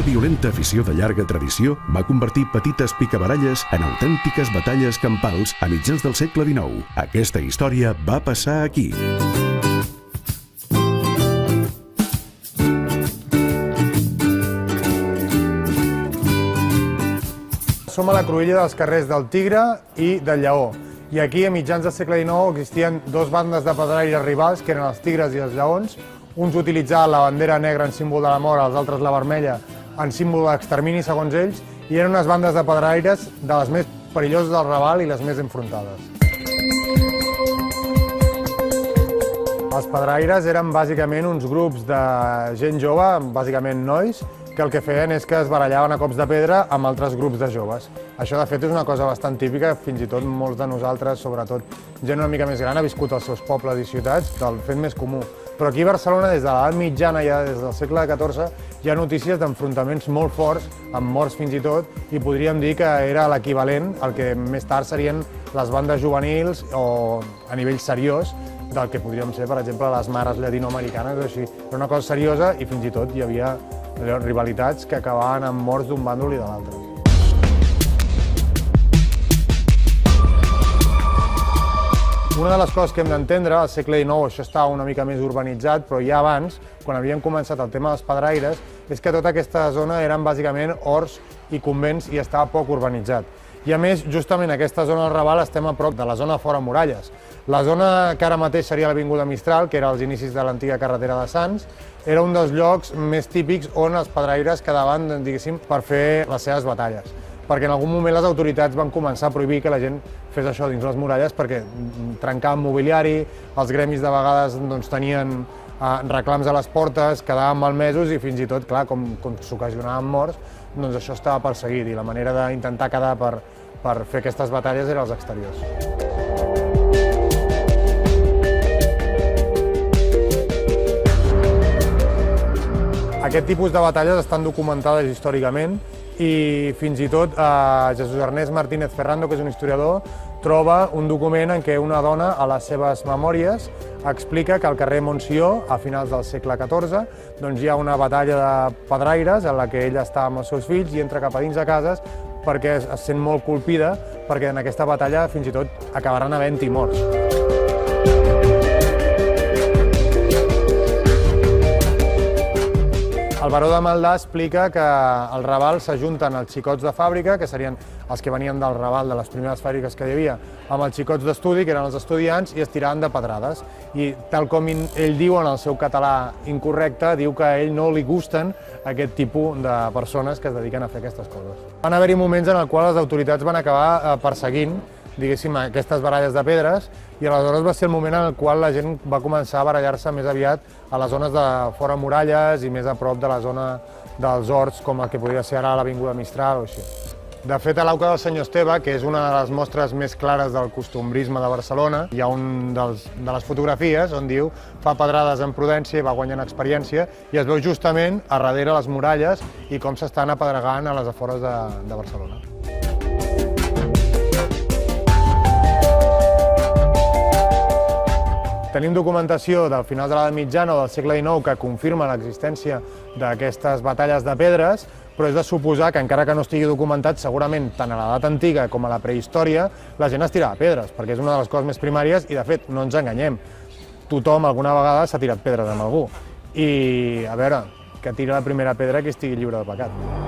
Una violenta afició de llarga tradició va convertir petites picabaralles en autèntiques batalles campals a mitjans del segle XIX. Aquesta història va passar aquí. Som a la cruïlla dels carrers del Tigre i del Lleó. I aquí, a mitjans del segle XIX, existien dos bandes de pedraires rivals, que eren els tigres i els lleons. Uns utilitzaven la bandera negra en símbol de la mort, els altres la vermella en símbol d'extermini, segons ells, i eren unes bandes de pedraires de les més perilloses del Raval i les més enfrontades. Els pedraires eren bàsicament uns grups de gent jove, bàsicament nois, que el que feien és que es barallaven a cops de pedra amb altres grups de joves. Això, de fet, és una cosa bastant típica, fins i tot molts de nosaltres, sobretot gent una mica més gran, ha viscut als seus pobles i ciutats, del fet més comú. Però aquí a Barcelona, des de l'edat mitjana, ja des del segle XIV, hi ha notícies d'enfrontaments molt forts, amb morts fins i tot, i podríem dir que era l'equivalent al que més tard serien les bandes juvenils o a nivell seriós del que podríem ser, per exemple, les mares llatinoamericanes o així. Era una cosa seriosa i fins i tot hi havia rivalitats que acabaven amb morts d'un bàndol i de l'altre. Una de les coses que hem d'entendre, al segle XIX això estava una mica més urbanitzat, però ja abans, quan havíem començat el tema dels pedraires, és que tota aquesta zona eren bàsicament horts i convents i estava poc urbanitzat. I a més, justament en aquesta zona del Raval estem a prop de la zona fora muralles. La zona que ara mateix seria l'Avinguda Mistral, que era als inicis de l'antiga carretera de Sants, era un dels llocs més típics on els pedraires quedaven, diguéssim, per fer les seves batalles. Perquè en algun moment les autoritats van començar a prohibir que la gent fes això dins les muralles perquè trencaven mobiliari, els gremis de vegades tenien reclams a les portes, quedaven malmesos i fins i tot, clar, com s'ocasionaven morts, doncs això estava perseguit i la manera d'intentar quedar per fer aquestes batalles era als exteriors. Aquest tipus de batalles estan documentades històricament i fins i tot Jesús Ernest Martínez Ferrando, que és un historiador, troba un document en què una dona, a les seves memòries, explica que al carrer Montsió, a finals del segle XIV, doncs hi ha una batalla de pedraires en la que ella està amb els seus fills i entra cap a dins de cases perquè es sent molt colpida, perquè en aquesta batalla fins i tot acabaran havent-hi morts. El baró de Maldà explica que al Raval s'ajunten els xicots de fàbrica, que serien els que venien del Raval, de les primeres fàbriques que hi havia, amb els xicots d'estudi, que eren els estudiants, i es tiraven de pedrades. I tal com ell diu en el seu català incorrecte, diu que a ell no li gusten aquest tipus de persones que es dediquen a fer aquestes coses. Van haver-hi moments en els quals les autoritats van acabar perseguint, diguéssim, aquestes baralles de pedres, i aleshores va ser el moment en el qual la gent va començar a barallar-se més aviat a les zones de fora muralles i més a prop de la zona dels horts, com el que podria ser ara l'Avinguda Mistral o així. De fet, a l'Auca del Senyor Esteve, que és una de les mostres més clares del costumbrisme de Barcelona, hi ha una de les fotografies on diu fa pedrades amb prudència i va guanyant experiència, i es veu justament a darrere les muralles i com s'estan apedregant a les afores de Barcelona. Tenim documentació del final de l'edat mitjana o del segle XIX que confirma l'existència d'aquestes batalles de pedres, però és de suposar que, encara que no estigui documentat, segurament tant a l'edat antiga com a la prehistòria, la gent es tirava pedres, perquè és una de les coses més primàries i, de fet, no ens enganyem. Tothom alguna vegada s'ha tirat pedres amb algú. I, a veure, que tira la primera pedra que estigui lliure de pecat.